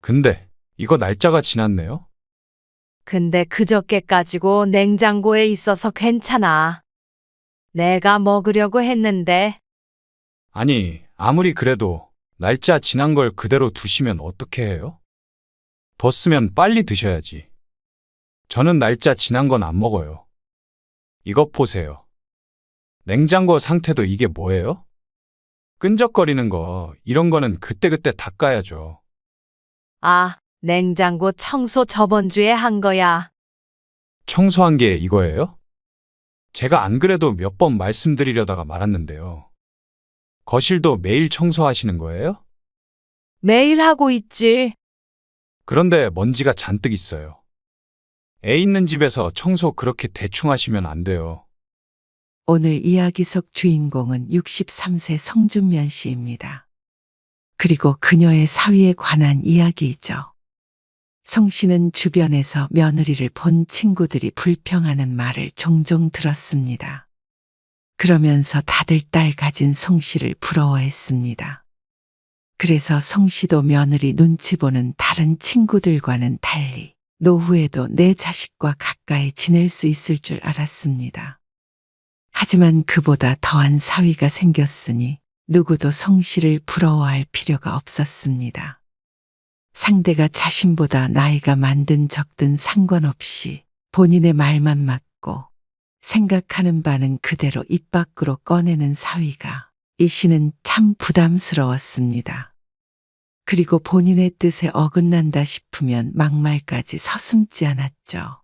근데 이거 날짜가 지났네요? 근데 그저께까지고 냉장고에 있어서 괜찮아. 내가 먹으려고 했는데. 아니, 아무리 그래도 날짜 지난 걸 그대로 두시면 어떻게 해요? 더 쓰면 빨리 드셔야지. 저는 날짜 지난 건 안 먹어요. 이것 보세요. 냉장고 상태도 이게 뭐예요? 끈적거리는 거, 이런 거는 그때그때 닦아야죠. 아, 냉장고 청소 저번 주에 한 거야. 청소한 게 이거예요? 제가 안 그래도 몇 번 말씀드리려다가 말았는데요. 거실도 매일 청소하시는 거예요? 매일 하고 있지. 그런데 먼지가 잔뜩 있어요. 애 있는 집에서 청소 그렇게 대충 하시면 안 돼요. 오늘 이야기 속 주인공은 63세 성준면 씨입니다. 그리고 그녀의 사위에 관한 이야기이죠. 성 씨는 주변에서 며느리를 본 친구들이 불평하는 말을 종종 들었습니다. 그러면서 다들 딸 가진 성 씨를 부러워했습니다. 그래서 성 씨도 며느리 눈치 보는 다른 친구들과는 달리 노후에도 내 자식과 가까이 지낼 수 있을 줄 알았습니다. 하지만 그보다 더한 사위가 생겼으니 누구도 성 씨를 부러워할 필요가 없었습니다. 상대가 자신보다 나이가 많든 적든 상관없이 본인의 말만 맞고 생각하는 바는 그대로 입 밖으로 꺼내는 사위가 이 씨는 참 부담스러웠습니다. 그리고 본인의 뜻에 어긋난다 싶으면 막말까지 서슴지 않았죠.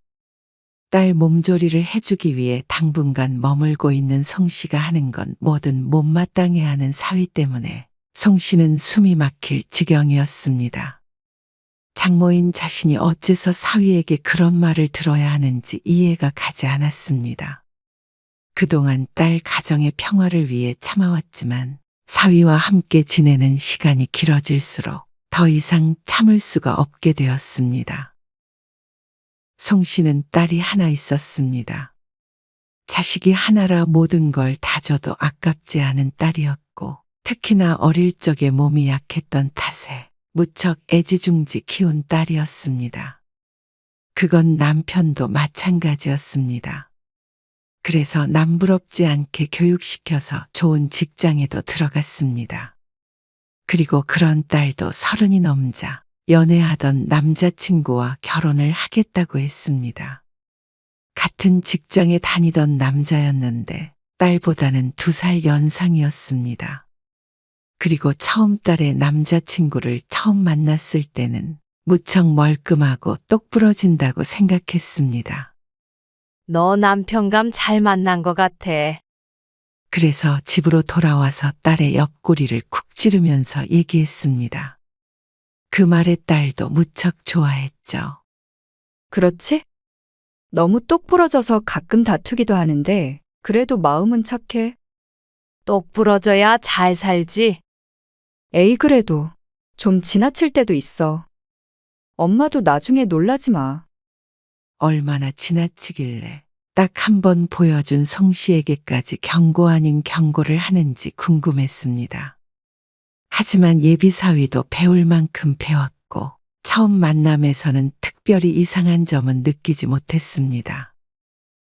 딸 몸조리를 해주기 위해 당분간 머물고 있는 성 씨가 하는 건 뭐든 못마땅해 하는 사위 때문에 성 씨는 숨이 막힐 지경이었습니다. 장모인 자신이 어째서 사위에게 그런 말을 들어야 하는지 이해가 가지 않았습니다. 그동안 딸 가정의 평화를 위해 참아왔지만 사위와 함께 지내는 시간이 길어질수록 더 이상 참을 수가 없게 되었습니다. 성 씨는 딸이 하나 있었습니다. 자식이 하나라 모든 걸 다 줘도 아깝지 않은 딸이었고 특히나 어릴 적에 몸이 약했던 탓에 무척 애지중지 키운 딸이었습니다. 그건 남편도 마찬가지였습니다. 그래서 남부럽지 않게 교육시켜서 좋은 직장에도 들어갔습니다. 그리고 그런 딸도 30이 넘자 연애하던 남자친구와 결혼을 하겠다고 했습니다. 같은 직장에 다니던 남자였는데 딸보다는 2살 연상이었습니다. 그리고 처음 딸의 남자친구를 처음 만났을 때는 무척 멀끔하고 똑부러진다고 생각했습니다. 너 남편감 잘 만난 것 같아. 그래서 집으로 돌아와서 딸의 옆구리를 쿡 찌르면서 얘기했습니다. 그 말에 딸도 무척 좋아했죠. 그렇지? 너무 똑 부러져서 가끔 다투기도 하는데 그래도 마음은 착해. 똑 부러져야 잘 살지. 에이 그래도 좀 지나칠 때도 있어. 엄마도 나중에 놀라지 마. 얼마나 지나치길래 딱 한 번 보여준 성 씨에게까지 경고 아닌 경고를 하는지 궁금했습니다. 하지만 예비사위도 배울 만큼 배웠고 처음 만남에서는 특별히 이상한 점은 느끼지 못했습니다.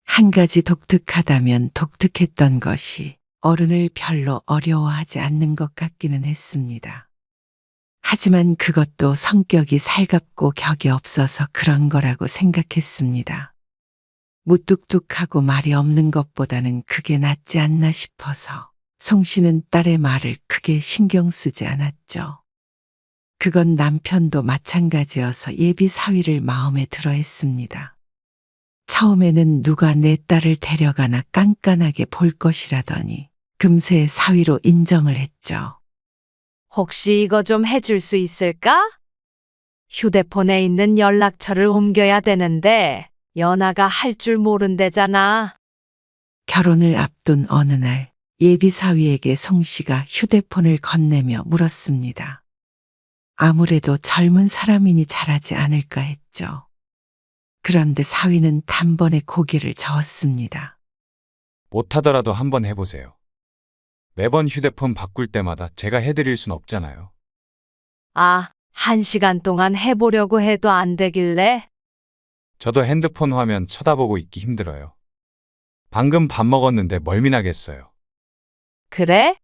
한 가지 독특하다면 독특했던 것이 어른을 별로 어려워하지 않는 것 같기는 했습니다. 하지만 그것도 성격이 살갑고 격이 없어서 그런 거라고 생각했습니다. 무뚝뚝하고 말이 없는 것보다는 그게 낫지 않나 싶어서 송 씨는 딸의 말을 크게 신경 쓰지 않았죠. 그건 남편도 마찬가지여서 예비 사위를 마음에 들어 했습니다. 처음에는 누가 내 딸을 데려가나 깐깐하게 볼 것이라더니 금세 사위로 인정을 했죠. 혹시 이거 좀 해줄 수 있을까? 휴대폰에 있는 연락처를 옮겨야 되는데 연아가 할 줄 모른대잖아. 결혼을 앞둔 어느 날 예비 사위에게 송 씨가 휴대폰을 건네며 물었습니다. 아무래도 젊은 사람이니 잘하지 않을까 했죠. 그런데 사위는 단번에 고개를 저었습니다. 못하더라도 한번 해보세요. 매번 휴대폰 바꿀 때마다 제가 해드릴 순 없잖아요. 아, 1시간 동안 해보려고 해도 안 되길래 저도 핸드폰 화면 쳐다보고 있기 힘들어요. 방금 밥 먹었는데 멀미나겠어요. 그래?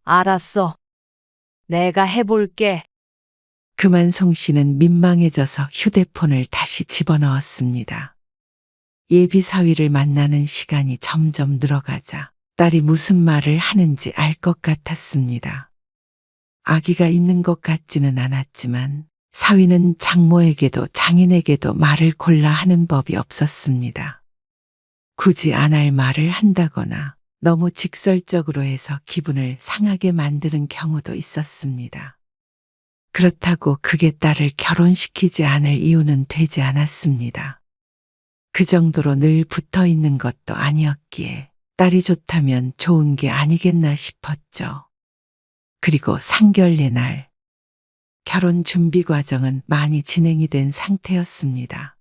알았어. 내가 해볼게. 그만 송 씨는 민망해져서 휴대폰을 다시 집어넣었습니다. 예비 사위를 만나는 시간이 점점 늘어가자 딸이 무슨 말을 하는지 알 것 같았습니다. 아기가 있는 것 같지는 않았지만 사위는 장모에게도 장인에게도 말을 골라 하는 법이 없었습니다. 굳이 안 할 말을 한다거나 너무 직설적으로 해서 기분을 상하게 만드는 경우도 있었습니다. 그렇다고 그게 딸을 결혼시키지 않을 이유는 되지 않았습니다. 그 정도로 늘 붙어 있는 것도 아니었기에 딸이 좋다면 좋은 게 아니겠나 싶었죠. 그리고 상견례 날, 결혼 준비 과정은 많이 진행이 된 상태였습니다.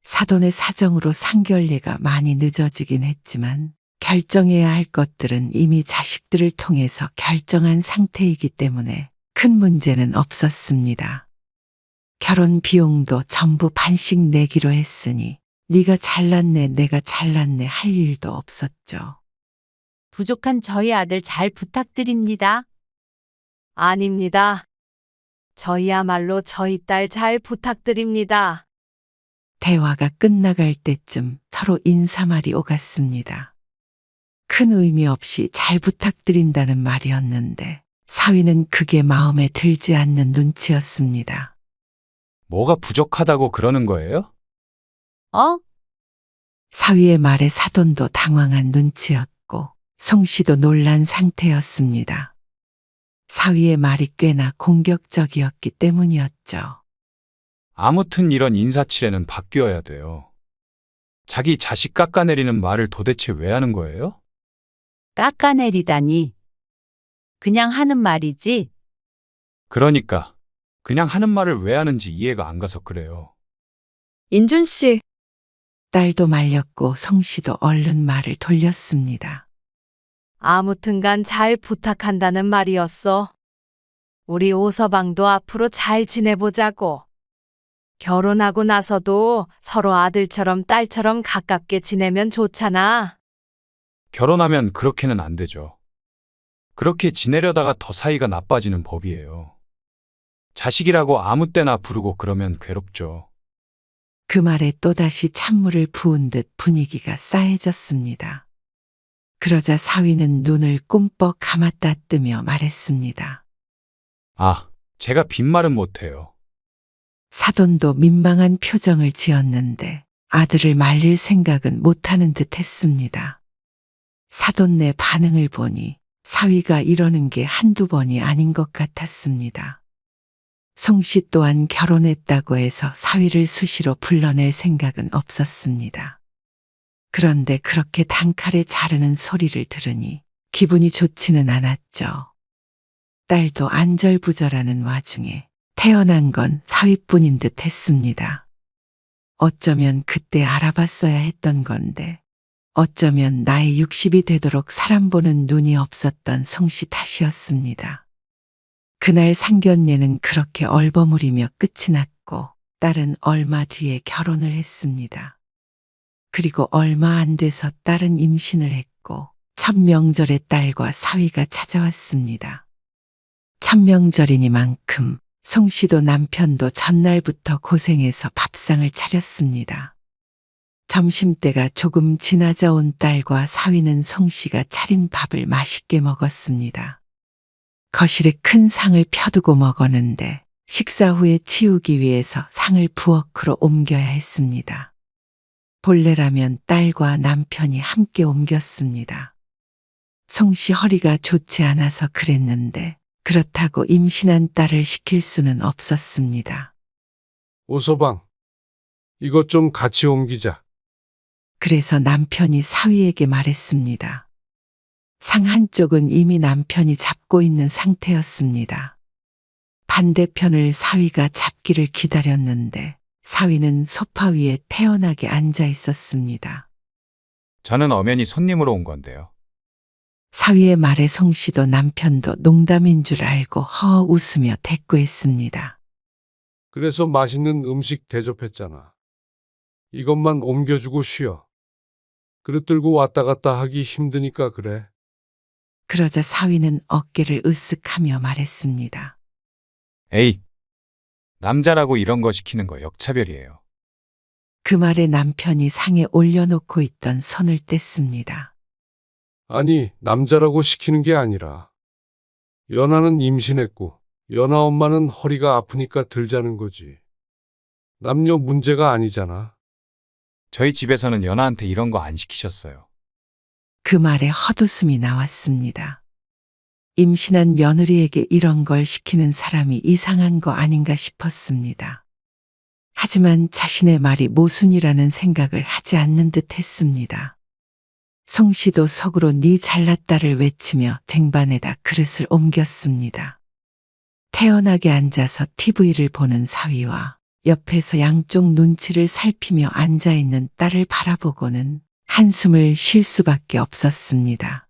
사돈의 사정으로 상견례가 많이 늦어지긴 했지만 결정해야 할 것들은 이미 자식들을 통해서 결정한 상태이기 때문에 큰 문제는 없었습니다. 결혼 비용도 전부 반씩 내기로 했으니 네가 잘났네 내가 잘났네 할 일도 없었죠. 부족한 저희 아들 잘 부탁드립니다. 아닙니다. 저희야말로 저희 딸 잘 부탁드립니다. 대화가 끝나갈 때쯤 서로 인사말이 오갔습니다. 큰 의미 없이 잘 부탁드린다는 말이었는데 사위는 그게 마음에 들지 않는 눈치였습니다. 뭐가 부족하다고 그러는 거예요? 어? 사위의 말에 사돈도 당황한 눈치였고 송 씨도 놀란 상태였습니다. 사위의 말이 꽤나 공격적이었기 때문이었죠. 아무튼 이런 인사치레는 바뀌어야 돼요. 자기 자식 깎아내리는 말을 도대체 왜 하는 거예요? 깎아내리다니. 그냥 하는 말이지. 그러니까 그냥 하는 말을 왜 하는지 이해가 안 가서 그래요. 인준 씨, 딸도 말렸고 송 씨도 얼른 말을 돌렸습니다. 아무튼간 잘 부탁한다는 말이었어. 우리 오서방도 앞으로 잘 지내보자고. 결혼하고 나서도 서로 아들처럼 딸처럼 가깝게 지내면 좋잖아. 결혼하면 그렇게는 안 되죠. 그렇게 지내려다가 더 사이가 나빠지는 법이에요. 자식이라고 아무 때나 부르고 그러면 괴롭죠. 그 말에 또다시 찬물을 부은 듯 분위기가 싸해졌습니다. 그러자 사위는 눈을 꿈뻑 감았다 뜨며 말했습니다. 아, 제가 빈말은 못해요. 사돈도 민망한 표정을 지었는데 아들을 말릴 생각은 못하는 듯 했습니다. 사돈네 반응을 보니 사위가 이러는 게 한두 번이 아닌 것 같았습니다. 송 씨 또한 결혼했다고 해서 사위를 수시로 불러낼 생각은 없었습니다. 그런데 그렇게 단칼에 자르는 소리를 들으니 기분이 좋지는 않았죠. 딸도 안절부절하는 와중에 태어난 건 사위뿐인 듯 했습니다. 어쩌면 그때 알아봤어야 했던 건데 어쩌면 나이 60이 되도록 사람 보는 눈이 없었던 송 씨 탓이었습니다. 그날 상견례는 그렇게 얼버무리며 끝이 났고 딸은 얼마 뒤에 결혼을 했습니다. 그리고 얼마 안 돼서 딸은 임신을 했고 첫 명절에 딸과 사위가 찾아왔습니다. 첫 명절이니만큼 송 씨도 남편도 전날부터 고생해서 밥상을 차렸습니다. 점심때가 조금 지나자 온 딸과 사위는 송 씨가 차린 밥을 맛있게 먹었습니다. 거실에 큰 상을 펴두고 먹었는데 식사 후에 치우기 위해서 상을 부엌으로 옮겨야 했습니다. 본래라면 딸과 남편이 함께 옮겼습니다. 송 씨 허리가 좋지 않아서 그랬는데 그렇다고 임신한 딸을 시킬 수는 없었습니다. 오서방, 이것 좀 같이 옮기자. 그래서 남편이 사위에게 말했습니다. 상 한쪽은 이미 남편이 잡고 있는 상태였습니다. 반대편을 사위가 잡기를 기다렸는데 사위는 소파 위에 태연하게 앉아 있었습니다. 저는 엄연히 손님으로 온 건데요. 사위의 말에 송 씨도 남편도 농담인 줄 알고 허 웃으며 대꾸했습니다. 그래서 맛있는 음식 대접했잖아. 이것만 옮겨주고 쉬어. 그릇 들고 왔다 갔다 하기 힘드니까 그래. 그러자 사위는 어깨를 으쓱하며 말했습니다. 에이, 남자라고 이런 거 시키는 거 역차별이에요. 그 말에 남편이 상에 올려놓고 있던 손을 뗐습니다. 아니, 남자라고 시키는 게 아니라 연하는 임신했고 연하 엄마는 허리가 아프니까 들자는 거지. 남녀 문제가 아니잖아. 저희 집에서는 연하한테 이런 거 안 시키셨어요. 그 말에 헛웃음이 나왔습니다. 임신한 며느리에게 이런 걸 시키는 사람이 이상한 거 아닌가 싶었습니다. 하지만 자신의 말이 모순이라는 생각을 하지 않는 듯 했습니다. 송 씨도 속으로 네 잘났다를 외치며 쟁반에다 그릇을 옮겼습니다. 태연하게 앉아서 TV를 보는 사위와 옆에서 양쪽 눈치를 살피며 앉아있는 딸을 바라보고는 한숨을 쉴 수밖에 없었습니다.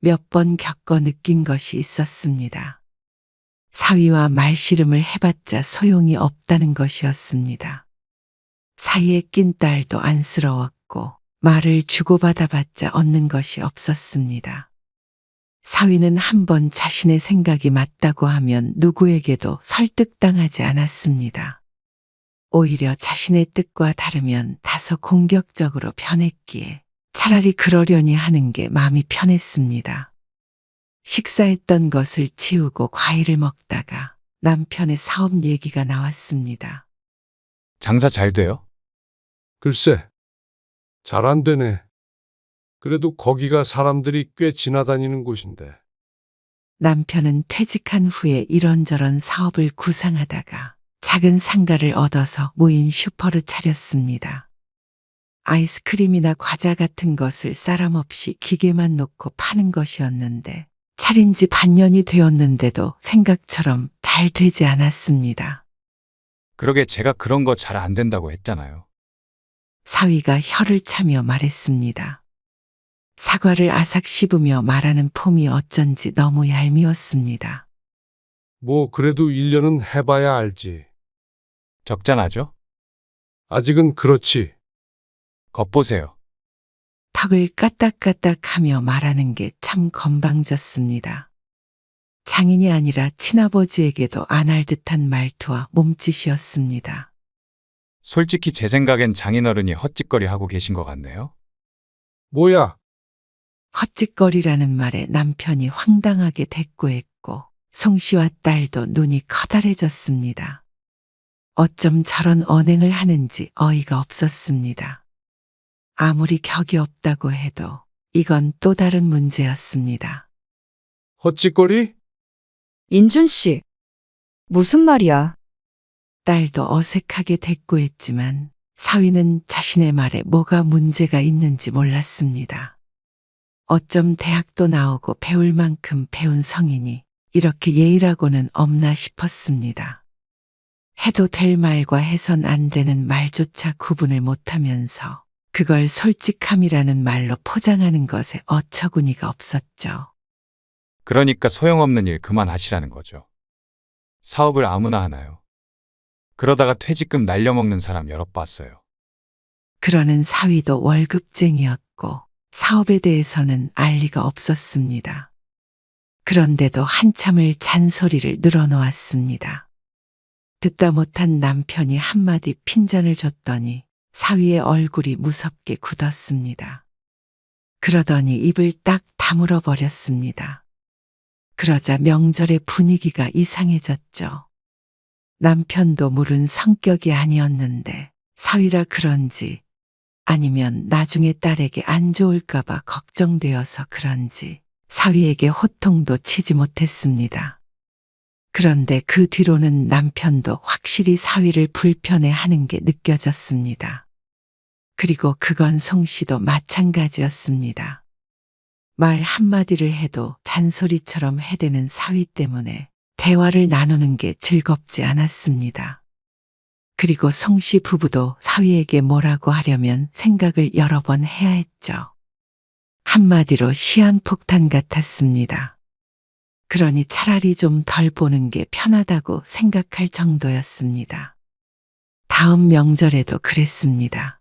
몇 번 겪어 느낀 것이 있었습니다. 사위와 말씨름을 해봤자 소용이 없다는 것이었습니다. 사이에 낀 딸도 안쓰러웠고 말을 주고받아봤자 얻는 것이 없었습니다. 사위는 한 번 자신의 생각이 맞다고 하면 누구에게도 설득당하지 않았습니다. 오히려 자신의 뜻과 다르면 다소 공격적으로 변했기에 차라리 그러려니 하는 게 마음이 편했습니다. 식사했던 것을 치우고 과일을 먹다가 남편의 사업 얘기가 나왔습니다. 장사 잘 돼요? 글쎄, 잘 안 되네. 그래도 거기가 사람들이 꽤 지나다니는 곳인데. 남편은 퇴직한 후에 이런저런 사업을 구상하다가 작은 상가를 얻어서 무인 슈퍼를 차렸습니다. 아이스크림이나 과자 같은 것을 사람 없이 기계만 놓고 파는 것이었는데 차린 지 반년이 되었는데도 생각처럼 잘 되지 않았습니다. 그러게 제가 그런 거 잘 안 된다고 했잖아요. 사위가 혀를 차며 말했습니다. 사과를 아삭 씹으며 말하는 폼이 어쩐지 너무 얄미웠습니다. 뭐 그래도 1년은 해봐야 알지. 적잖아죠? 아직은 그렇지. 겉보세요. 턱을 까딱까딱하며 말하는 게 참 건방졌습니다. 장인이 아니라 친아버지에게도 안 할 듯한 말투와 몸짓이었습니다. 솔직히 제 생각엔 장인어른이 헛짓거리 하고 계신 것 같네요. 뭐야? 헛짓거리라는 말에 남편이 황당하게 대꾸했고 송 씨와 딸도 눈이 커다래졌습니다. 어쩜 저런 언행을 하는지 어이가 없었습니다. 아무리 격이 없다고 해도 이건 또 다른 문제였습니다. 헛짓거리? 인준 씨, 무슨 말이야? 딸도 어색하게 대꾸했지만 사위는 자신의 말에 뭐가 문제가 있는지 몰랐습니다. 어쩜 대학도 나오고 배울 만큼 배운 성인이 이렇게 예의라고는 없나 싶었습니다. 해도 될 말과 해선 안 되는 말조차 구분을 못하면서 그걸 솔직함이라는 말로 포장하는 것에 어처구니가 없었죠. 그러니까 소용없는 일 그만하시라는 거죠. 사업을 아무나 하나요? 그러다가 퇴직금 날려먹는 사람 여러 봤어요. 그러는 사위도 월급쟁이였고 사업에 대해서는 알 리가 없었습니다. 그런데도 한참을 잔소리를 늘어놓았습니다. 듣다 못한 남편이 한마디 핀잔을 줬더니 사위의 얼굴이 무섭게 굳었습니다. 그러더니 입을 딱 다물어 버렸습니다. 그러자 명절의 분위기가 이상해졌죠. 남편도 물은 성격이 아니었는데 사위라 그런지 아니면 나중에 딸에게 안 좋을까봐 걱정되어서 그런지 사위에게 호통도 치지 못했습니다. 그런데 그 뒤로는 남편도 확실히 사위를 불편해하는 게 느껴졌습니다. 그리고 그건 송 씨도 마찬가지였습니다. 말 한마디를 해도 잔소리처럼 해대는 사위 때문에 대화를 나누는 게 즐겁지 않았습니다. 그리고 송 씨 부부도 사위에게 뭐라고 하려면 생각을 여러 번 해야 했죠. 한마디로 시한폭탄 같았습니다. 그러니 차라리 좀 덜 보는 게 편하다고 생각할 정도였습니다. 다음 명절에도 그랬습니다.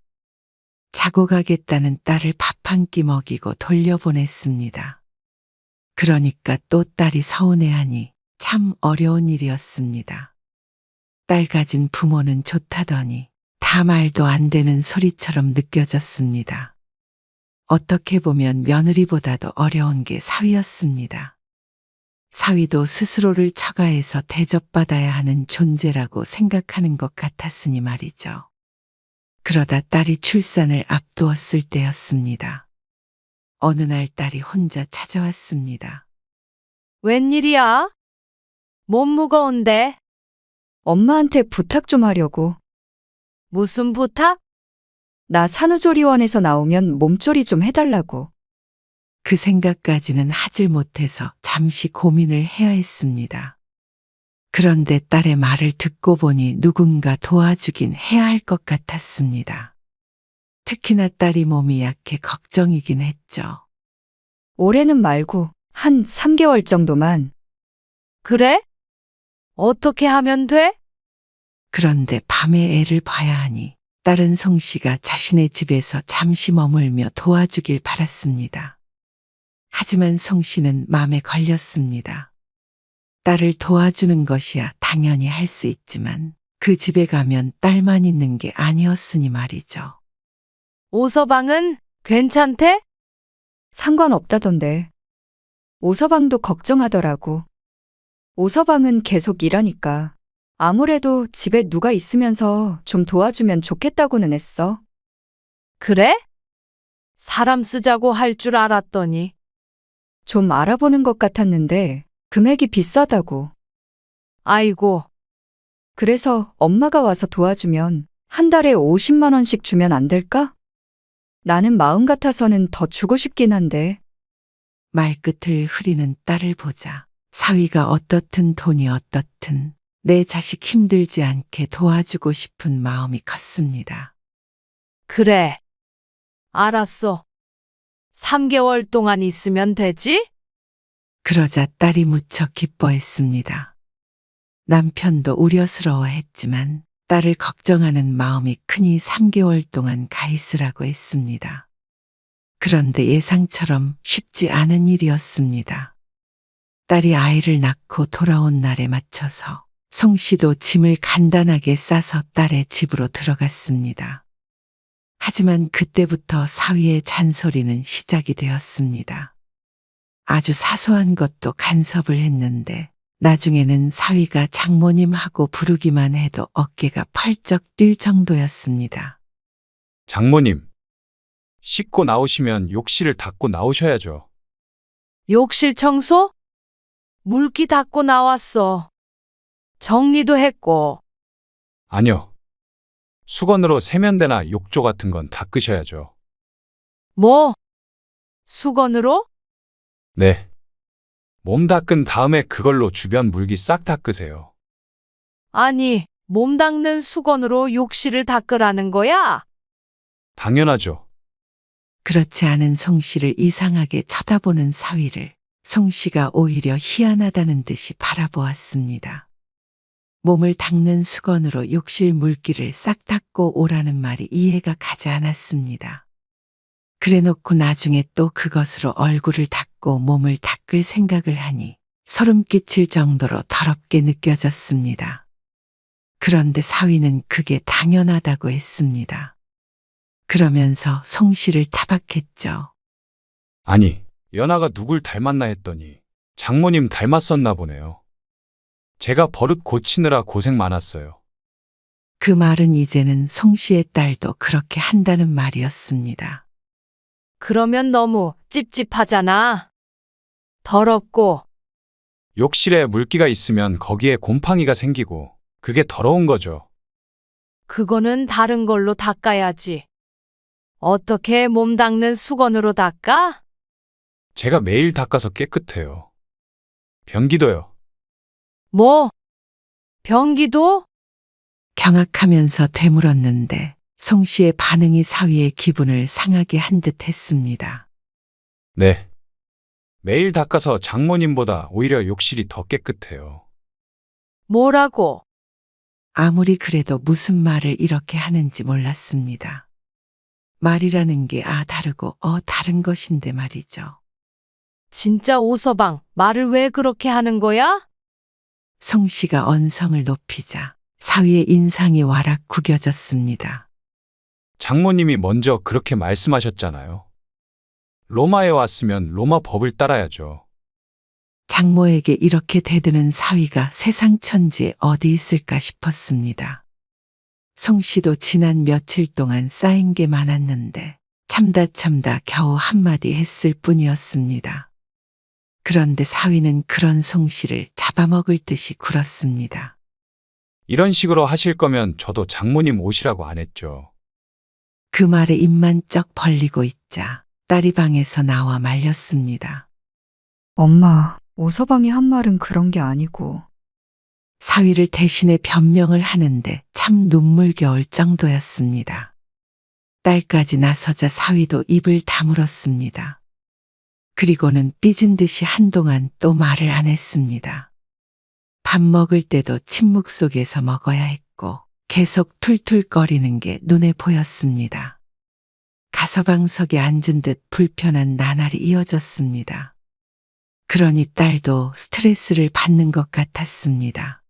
자고 가겠다는 딸을 밥 한 끼 먹이고 돌려보냈습니다. 그러니까 또 딸이 서운해하니 참 어려운 일이었습니다. 딸 가진 부모는 좋다더니 다 말도 안 되는 소리처럼 느껴졌습니다. 어떻게 보면 며느리보다도 어려운 게 사위였습니다. 사위도 스스로를 처가해서 대접받아야 하는 존재라고 생각하는 것 같았으니 말이죠. 그러다 딸이 출산을 앞두었을 때였습니다. 어느 날 딸이 혼자 찾아왔습니다. 웬일이야? 몸 무거운데? 엄마한테 부탁 좀 하려고. 무슨 부탁? 나 산후조리원에서 나오면 몸조리 좀 해달라고. 그 생각까지는 하질 못해서 잠시 고민을 해야 했습니다. 그런데 딸의 말을 듣고 보니 누군가 도와주긴 해야 할 것 같았습니다. 특히나 딸이 몸이 약해 걱정이긴 했죠. 올해는 말고 한 3개월 정도만. 그래? 어떻게 하면 돼? 그런데 밤에 애를 봐야 하니 딸은 성씨가 자신의 집에서 잠시 머물며 도와주길 바랐습니다. 하지만 성씨는 맘에 걸렸습니다. 딸을 도와주는 것이야 당연히 할 수 있지만 그 집에 가면 딸만 있는 게 아니었으니 말이죠. 오서방은 괜찮대? 상관없다던데. 오서방도 걱정하더라고. 오서방은 계속 일하니까 아무래도 집에 누가 있으면서 좀 도와주면 좋겠다고는 했어. 그래? 사람 쓰자고 할 줄 알았더니. 좀 알아보는 것 같았는데 금액이 비싸다고. 아이고, 그래서 엄마가 와서 도와주면 한 달에 50만 원씩 주면 안 될까? 나는 마음 같아서는 더 주고 싶긴 한데. 말끝을 흐리는 딸을 보자 사위가 어떻든 돈이 어떻든 내 자식 힘들지 않게 도와주고 싶은 마음이 컸습니다. 그래. 알았어. 3개월 동안 있으면 되지? 그러자 딸이 무척 기뻐했습니다. 남편도 우려스러워했지만 딸을 걱정하는 마음이 크니 3개월 동안 가 있으라고 했습니다. 그런데 예상처럼 쉽지 않은 일이었습니다. 딸이 아이를 낳고 돌아온 날에 맞춰서 성씨도 짐을 간단하게 싸서 딸의 집으로 들어갔습니다. 하지만 그때부터 사위의 잔소리는 시작이 되었습니다. 아주 사소한 것도 간섭을 했는데 나중에는 사위가 장모님하고 부르기만 해도 어깨가 펄쩍 뛸 정도였습니다. 장모님, 씻고 나오시면 욕실을 닦고 나오셔야죠. 욕실 청소? 물기 닦고 나왔어. 정리도 했고. 아니요. 수건으로 세면대나 욕조 같은 건 닦으셔야죠. 뭐? 수건으로? 네. 몸 닦은 다음에 그걸로 주변 물기 싹 닦으세요. 아니, 몸 닦는 수건으로 욕실을 닦으라는 거야? 당연하죠. 그렇지 않은 성씨를 이상하게 쳐다보는 사위를 성씨가 오히려 희한하다는 듯이 바라보았습니다. 몸을 닦는 수건으로 욕실 물기를 싹 닦고 오라는 말이 이해가 가지 않았습니다. 그래놓고 나중에 또 그것으로 얼굴을 닦고 몸을 닦을 생각을 하니 소름 끼칠 정도로 더럽게 느껴졌습니다. 그런데 사위는 그게 당연하다고 했습니다. 그러면서 성씨를 타박했죠. 아니, 연하가 누굴 닮았나 했더니 장모님 닮았었나 보네요. 제가 버릇 고치느라 고생 많았어요. 그 말은 이제는 성씨의 딸도 그렇게 한다는 말이었습니다. 그러면 너무 찝찝하잖아. 더럽고. 욕실에 물기가 있으면 거기에 곰팡이가 생기고 그게 더러운 거죠. 그거는 다른 걸로 닦아야지. 어떻게 몸 닦는 수건으로 닦아? 제가 매일 닦아서 깨끗해요. 변기도요. 뭐? 변기도? 경악하면서 되물었는데 성씨의 반응이 사위의 기분을 상하게 한 듯 했습니다. 네. 매일 닦아서 장모님보다 오히려 욕실이 더 깨끗해요. 뭐라고? 아무리 그래도 무슨 말을 이렇게 하는지 몰랐습니다. 말이라는 게 다르고 다른 것인데 말이죠. 진짜 오서방, 말을 왜 그렇게 하는 거야? 송 씨가 언성을 높이자 사위의 인상이 와락 구겨졌습니다. 장모님이 먼저 그렇게 말씀하셨잖아요. 로마에 왔으면 로마 법을 따라야죠. 장모에게 이렇게 대드는 사위가 세상 천지에 어디 있을까 싶었습니다. 송 씨도 지난 며칠 동안 쌓인 게 많았는데 참다 겨우 한마디 했을 뿐이었습니다. 그런데 사위는 그런 송 씨를 잡아먹을 듯이 굴었습니다. 이런 식으로 하실 거면 저도 장모님 오시라고 안 했죠. 그 말에 입만 쩍 벌리고 있자 딸이 방에서 나와 말렸습니다. 엄마, 오서방이 한 말은 그런 게 아니고. 사위를 대신해 변명을 하는데 참 눈물겨울 정도였습니다. 딸까지 나서자 사위도 입을 다물었습니다. 그리고는 삐진 듯이 한동안 또 말을 안 했습니다. 밥 먹을 때도 침묵 속에서 먹어야 했고 계속 툴툴거리는 게 눈에 보였습니다. 가서방석에 앉은 듯 불편한 나날이 이어졌습니다. 그러니 딸도 스트레스를 받는 것 같았습니다.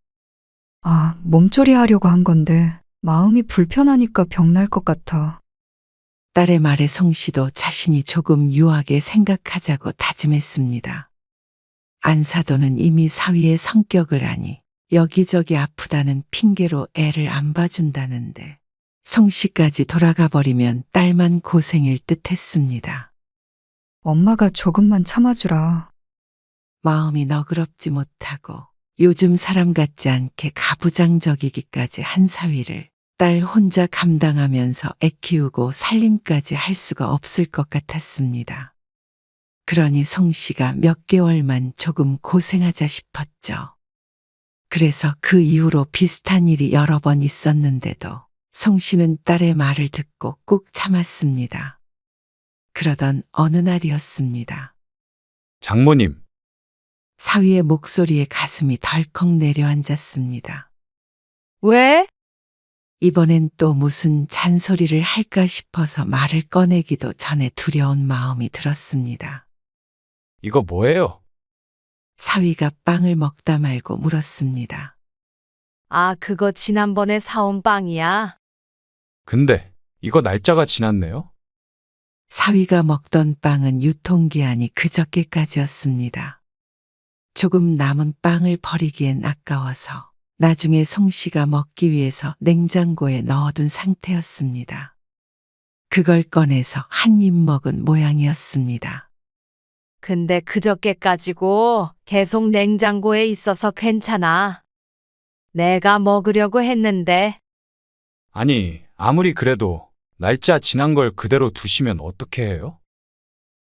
아, 몸조리 하려고 한 건데 마음이 불편하니까 병날 것 같아. 딸의 말에 송 씨도 자신이 조금 유하게 생각하자고 다짐했습니다. 안사도는 이미 사위의 성격을 아니 여기저기 아프다는 핑계로 애를 안 봐준다는데 송 씨까지 돌아가 버리면 딸만 고생일 듯 했습니다. 엄마가 조금만 참아주라. 마음이 너그럽지 못하고 요즘 사람 같지 않게 가부장적이기까지 한 사위를 딸 혼자 감당하면서 애 키우고 살림까지 할 수가 없을 것 같았습니다. 그러니 송 씨가 몇 개월만 조금 고생하자 싶었죠. 그래서 그 이후로 비슷한 일이 여러 번 있었는데도 송 씨는 딸의 말을 듣고 꾹 참았습니다. 그러던 어느 날이었습니다. 장모님, 사위의 목소리에 가슴이 덜컥 내려앉았습니다. 왜? 이번엔 또 무슨 잔소리를 할까 싶어서 말을 꺼내기도 전에 두려운 마음이 들었습니다. 이거 뭐예요? 사위가 빵을 먹다 말고 물었습니다. 아, 그거 지난번에 사온 빵이야. 근데 이거 날짜가 지났네요? 사위가 먹던 빵은 유통기한이 그저께까지였습니다. 조금 남은 빵을 버리기엔 아까워서 나중에 송 씨가 먹기 위해서 냉장고에 넣어둔 상태였습니다. 그걸 꺼내서 한 입 먹은 모양이었습니다. 근데 그저께까지고 계속 냉장고에 있어서 괜찮아. 내가 먹으려고 했는데. 아니, 아무리 그래도 날짜 지난 걸 그대로 두시면 어떻게 해요?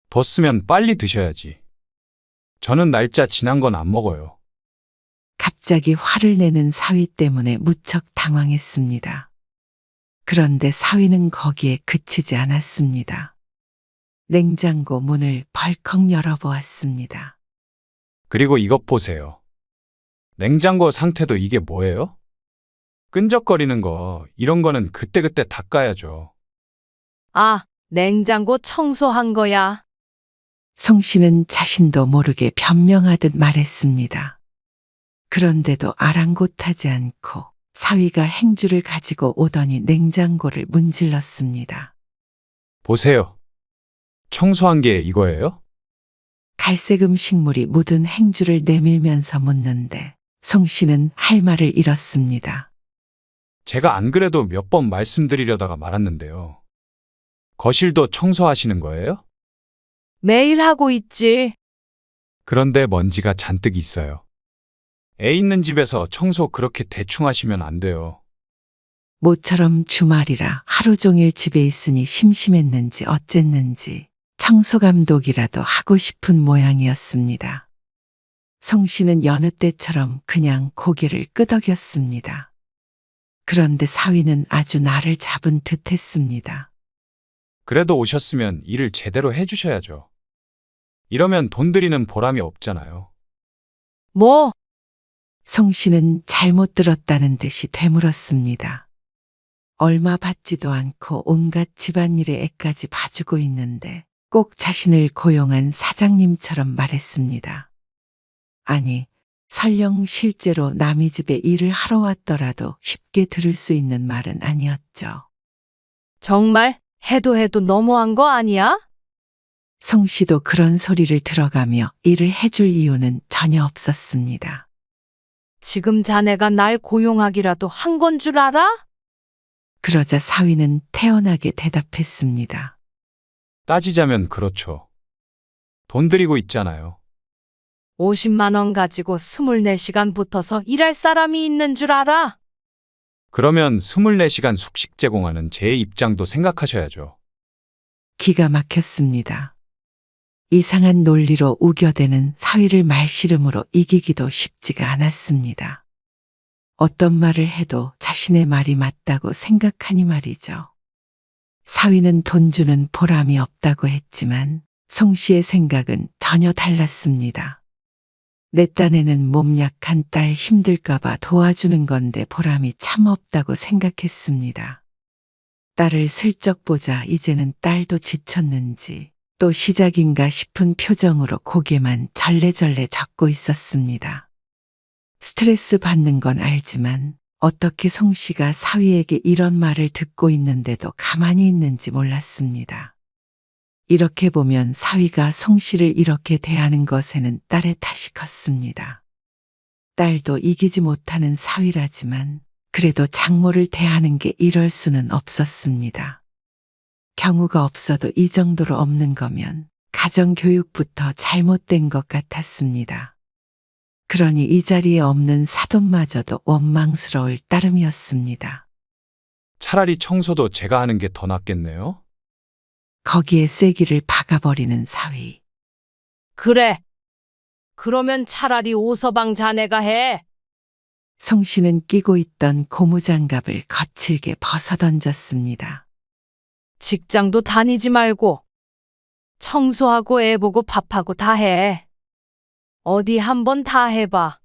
뒀으면 빨리 드셔야지. 저는 날짜 지난 건 안 먹어요. 갑자기 화를 내는 사위 때문에 무척 당황했습니다. 그런데 사위는 거기에 그치지 않았습니다. 냉장고 문을 벌컥 열어보았습니다. 그리고 이것 보세요. 냉장고 상태도 이게 뭐예요? 끈적거리는 거, 이런 거는 그때그때 닦아야죠. 아, 냉장고 청소한 거야. 송 씨는 자신도 모르게 변명하듯 말했습니다. 그런데도 아랑곳하지 않고 사위가 행주를 가지고 오더니 냉장고를 문질렀습니다. 보세요. 청소한 게 이거예요? 갈색 음식물이 묻은 행주를 내밀면서 묻는데 송 씨는 할 말을 잃었습니다. 제가 안 그래도 몇 번 말씀드리려다가 말았는데요. 거실도 청소하시는 거예요? 매일 하고 있지. 그런데 먼지가 잔뜩 있어요. 애 있는 집에서 청소 그렇게 대충 하시면 안 돼요. 모처럼 주말이라 하루 종일 집에 있으니 심심했는지 어쨌는지 청소 감독이라도 하고 싶은 모양이었습니다. 송 씨는 여느 때처럼 그냥 고개를 끄덕였습니다. 그런데 사위는 아주 나를 잡은 듯 했습니다. 그래도 오셨으면 일을 제대로 해주셔야죠. 이러면 돈 들이는 보람이 없잖아요. 뭐? 송 씨는 잘못 들었다는 듯이 되물었습니다. 얼마 받지도 않고 온갖 집안일에 애까지 봐주고 있는데 꼭 자신을 고용한 사장님처럼 말했습니다. 아니, 설령 실제로 남의 집에 일을 하러 왔더라도 쉽게 들을 수 있는 말은 아니었죠. 정말 해도 너무한 거 아니야? 송 씨도 그런 소리를 들어가며 일을 해줄 이유는 전혀 없었습니다. 지금 자네가 날 고용하기라도 한 건 줄 알아? 그러자 사위는 태연하게 대답했습니다. 따지자면 그렇죠. 돈 들이고 있잖아요. 50만 원 가지고 24시간 붙어서 일할 사람이 있는 줄 알아? 그러면 24시간 숙식 제공하는 제 입장도 생각하셔야죠. 기가 막혔습니다. 이상한 논리로 우겨대는 사위를 말씨름으로 이기기도 쉽지가 않았습니다. 어떤 말을 해도 자신의 말이 맞다고 생각하니 말이죠. 사위는 돈 주는 보람이 없다고 했지만 송 씨의 생각은 전혀 달랐습니다. 내 딴에는 몸 약한 딸 힘들까봐 도와주는 건데 보람이 참 없다고 생각했습니다. 딸을 슬쩍 보자 이제는 딸도 지쳤는지 또 시작인가 싶은 표정으로 고개만 절레절레 젓고 있었습니다. 스트레스 받는 건 알지만 어떻게 송 씨가 사위에게 이런 말을 듣고 있는데도 가만히 있는지 몰랐습니다. 이렇게 보면 사위가 송 씨를 이렇게 대하는 것에는 딸의 탓이 컸습니다. 딸도 이기지 못하는 사위라지만 그래도 장모를 대하는 게 이럴 수는 없었습니다. 경우가 없어도 이 정도로 없는 거면 가정교육부터 잘못된 것 같았습니다. 그러니 이 자리에 없는 사돈마저도 원망스러울 따름이었습니다. 차라리 청소도 제가 하는 게 더 낫겠네요. 거기에 쐐기를 박아버리는 사위. 그래. 그러면 차라리 오서방 자네가 해. 송 씨는 끼고 있던 고무장갑을 거칠게 벗어던졌습니다. 직장도 다니지 말고 청소하고 애 보고 밥하고 다 해. 어디 한번 다 해봐.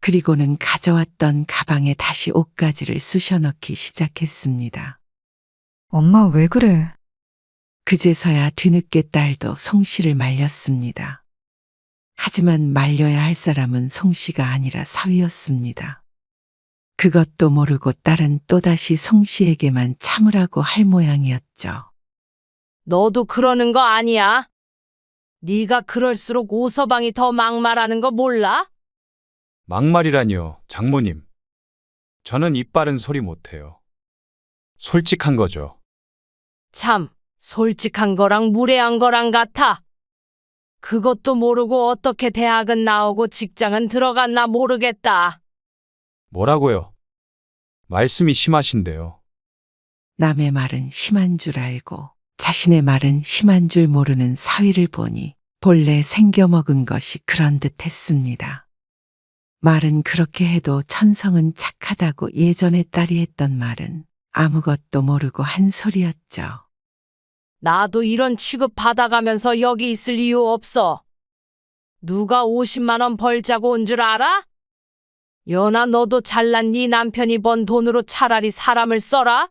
그리고는 가져왔던 가방에 다시 옷가지를 쑤셔 넣기 시작했습니다. 엄마 왜 그래? 그제서야 뒤늦게 딸도 송 씨를 말렸습니다. 하지만 말려야 할 사람은 송 씨가 아니라 사위였습니다. 그것도 모르고 딸은 또다시 송 씨에게만 참으라고 할 모양이었죠. 너도 그러는 거 아니야? 네가 그럴수록 오서방이 더 막말하는 거 몰라? 막말이라니요, 장모님. 저는 입 바른 소리 못해요. 솔직한 거죠. 참, 솔직한 거랑 무례한 거랑 같아. 그것도 모르고 어떻게 대학은 나오고 직장은 들어갔나 모르겠다. 뭐라고요? 말씀이 심하신데요. 남의 말은 심한 줄 알고 자신의 말은 심한 줄 모르는 사위를 보니 본래 생겨먹은 것이 그런 듯 했습니다. 말은 그렇게 해도 천성은 착하다고 예전에 딸이 했던 말은 아무것도 모르고 한 소리였죠. 나도 이런 취급 받아가면서 여기 있을 이유 없어. 누가 50만 원 벌자고 온 줄 알아? 연아 너도 잘난 네 남편이 번 돈으로 차라리 사람을 써라?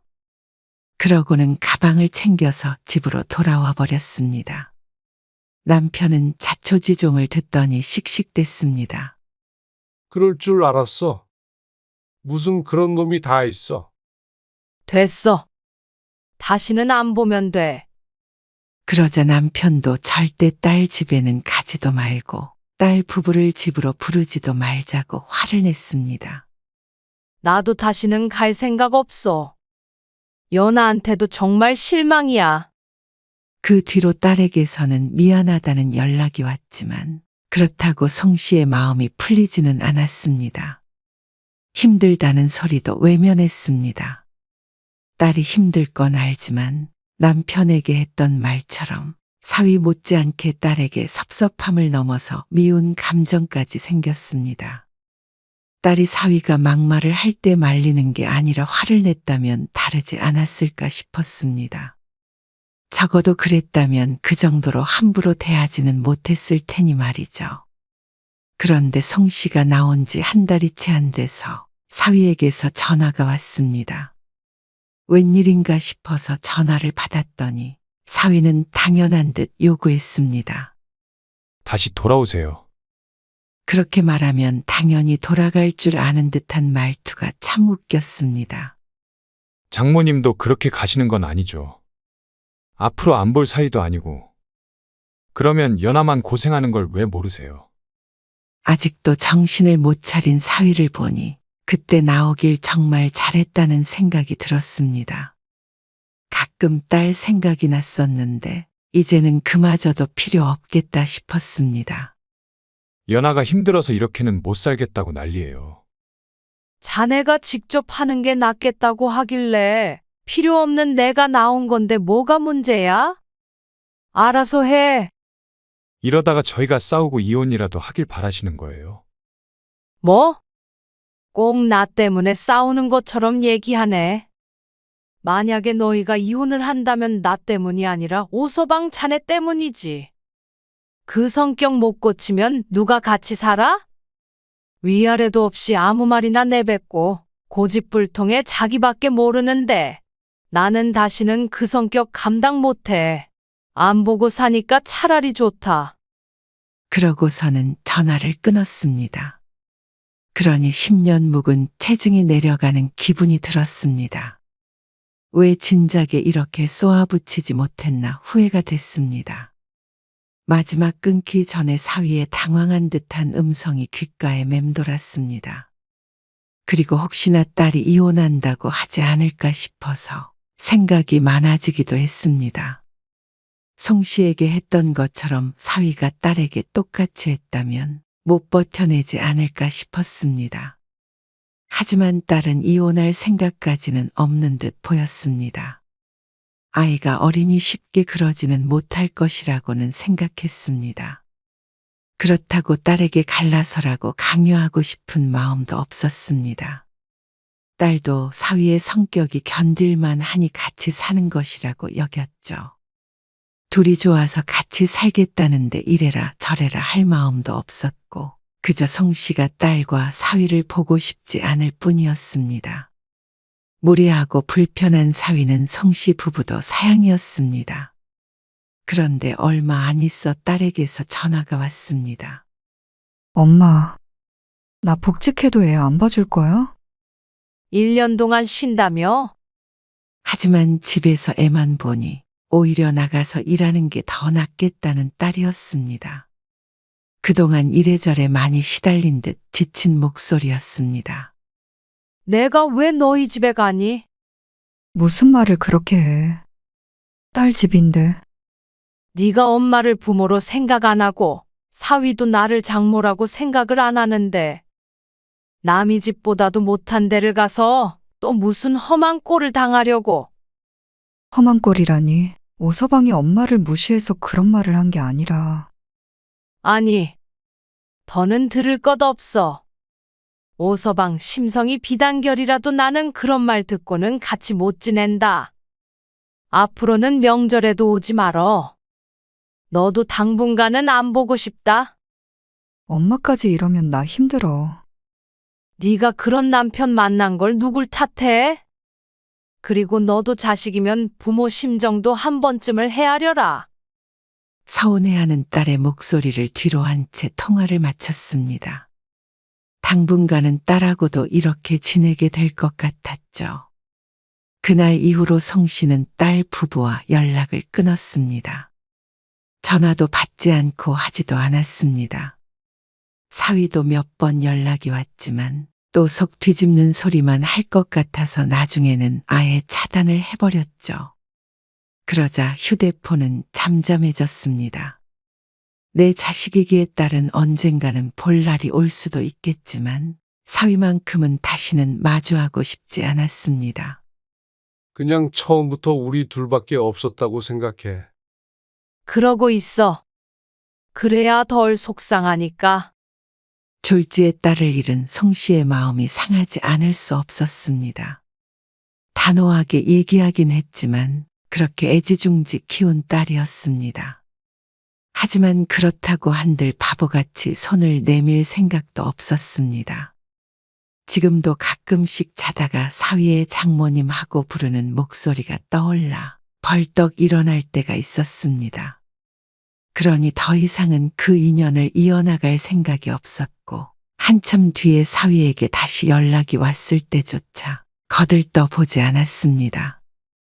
그러고는 가방을 챙겨서 집으로 돌아와 버렸습니다. 남편은 자초지종을 듣더니 씩씩댔습니다. 그럴 줄 알았어. 무슨 그런 놈이 다 있어. 됐어. 다시는 안 보면 돼. 그러자 남편도 절대 딸 집에는 가지도 말고 딸 부부를 집으로 부르지도 말자고 화를 냈습니다. 나도 다시는 갈 생각 없어. 연아한테도 정말 실망이야. 그 뒤로 딸에게서는 미안하다는 연락이 왔지만 그렇다고 송 씨의 마음이 풀리지는 않았습니다. 힘들다는 소리도 외면했습니다. 딸이 힘들 건 알지만 남편에게 했던 말처럼 사위 못지않게 딸에게 섭섭함을 넘어서 미운 감정까지 생겼습니다. 딸이 사위가 막말을 할 때 말리는 게 아니라 화를 냈다면 다르지 않았을까 싶었습니다. 적어도 그랬다면 그 정도로 함부로 대하지는 못했을 테니 말이죠. 그런데 송 씨가 나온 지 한 달이 채 안 돼서 사위에게서 전화가 왔습니다. 웬일인가 싶어서 전화를 받았더니 사위는 당연한 듯 요구했습니다. 다시 돌아오세요. 그렇게 말하면 당연히 돌아갈 줄 아는 듯한 말투가 참 웃겼습니다. 장모님도 그렇게 가시는 건 아니죠. 앞으로 안 볼 사이도 아니고. 그러면 연하만 고생하는 걸 왜 모르세요? 아직도 정신을 못 차린 사위를 보니 그때 나오길 정말 잘했다는 생각이 들었습니다. 가끔 딸 생각이 났었는데 이제는 그마저도 필요 없겠다 싶었습니다. 연하가 힘들어서 이렇게는 못 살겠다고 난리예요. 자네가 직접 하는 게 낫겠다고 하길래 필요 없는 내가 나온 건데 뭐가 문제야? 알아서 해. 이러다가 저희가 싸우고 이혼이라도 하길 바라시는 거예요. 뭐? 꼭 나 때문에 싸우는 것처럼 얘기하네. 만약에 너희가 이혼을 한다면 나 때문이 아니라 오서방 자네 때문이지. 그 성격 못 고치면 누가 같이 살아? 위아래도 없이 아무 말이나 내뱉고 고집불통에 자기밖에 모르는데 나는 다시는 그 성격 감당 못해. 안 보고 사니까 차라리 좋다. 그러고서는 전화를 끊었습니다. 그러니 10년 묵은 체증이 내려가는 기분이 들었습니다. 왜 진작에 이렇게 쏘아붙이지 못했나 후회가 됐습니다. 마지막 끊기 전에 사위의 당황한 듯한 음성이 귓가에 맴돌았습니다. 그리고 혹시나 딸이 이혼한다고 하지 않을까 싶어서 생각이 많아지기도 했습니다. 송 씨에게 했던 것처럼 사위가 딸에게 똑같이 했다면 못 버텨내지 않을까 싶었습니다. 하지만 딸은 이혼할 생각까지는 없는 듯 보였습니다. 아이가 어리니 쉽게 그러지는 못할 것이라고는 생각했습니다. 그렇다고 딸에게 갈라서라고 강요하고 싶은 마음도 없었습니다. 딸도 사위의 성격이 견딜만 하니 같이 사는 것이라고 여겼죠. 둘이 좋아서 같이 살겠다는데 이래라 저래라 할 마음도 없었고 그저 송 씨가 딸과 사위를 보고 싶지 않을 뿐이었습니다. 무례하고 불편한 사위는 송 씨 부부도 사양이었습니다. 그런데 얼마 안 있어 딸에게서 전화가 왔습니다. 엄마, 나 복직해도 애 안 봐줄 거야? 1년 동안 쉰다며? 하지만 집에서 애만 보니 오히려 나가서 일하는 게 더 낫겠다는 딸이었습니다. 그동안 이래저래 많이 시달린 듯 지친 목소리였습니다. 내가 왜 너희 집에 가니? 무슨 말을 그렇게 해? 딸 집인데. 네가 엄마를 부모로 생각 안 하고 사위도 나를 장모라고 생각을 안 하는데 남의 집보다도 못한 데를 가서 또 무슨 험한 꼴을 당하려고. 험한 꼴이라니. 오서방이 엄마를 무시해서 그런 말을 한 게 아니라. 아니, 더는 들을 것 없어. 오서방 심성이 비단결이라도 나는 그런 말 듣고는 같이 못 지낸다. 앞으로는 명절에도 오지 말어. 너도 당분간은 안 보고 싶다. 엄마까지 이러면 나 힘들어. 네가 그런 남편 만난 걸 누굴 탓해? 그리고 너도 자식이면 부모 심정도 한 번쯤을 헤아려라. 서운해하는 딸의 목소리를 뒤로 한 채 통화를 마쳤습니다. 당분간은 딸하고도 이렇게 지내게 될 것 같았죠. 그날 이후로 송 씨는 딸 부부와 연락을 끊었습니다. 전화도 받지 않고 하지도 않았습니다. 사위도 몇 번 연락이 왔지만 또 속 뒤집는 소리만 할 것 같아서 나중에는 아예 차단을 해버렸죠. 그러자 휴대폰은 잠잠해졌습니다. 내 자식이기에 딸은 언젠가는 볼 날이 올 수도 있겠지만 사위만큼은 다시는 마주하고 싶지 않았습니다. 그냥 처음부터 우리 둘밖에 없었다고 생각해. 그러고 있어. 그래야 덜 속상하니까. 졸지에 딸을 잃은 송 씨의 마음이 상하지 않을 수 없었습니다. 단호하게 얘기하긴 했지만 그렇게 애지중지 키운 딸이었습니다. 하지만 그렇다고 한들 바보같이 손을 내밀 생각도 없었습니다. 지금도 가끔씩 자다가 사위의 장모님 하고 부르는 목소리가 떠올라 벌떡 일어날 때가 있었습니다. 그러니 더 이상은 그 인연을 이어나갈 생각이 없었고 한참 뒤에 사위에게 다시 연락이 왔을 때조차 거들떠 보지 않았습니다.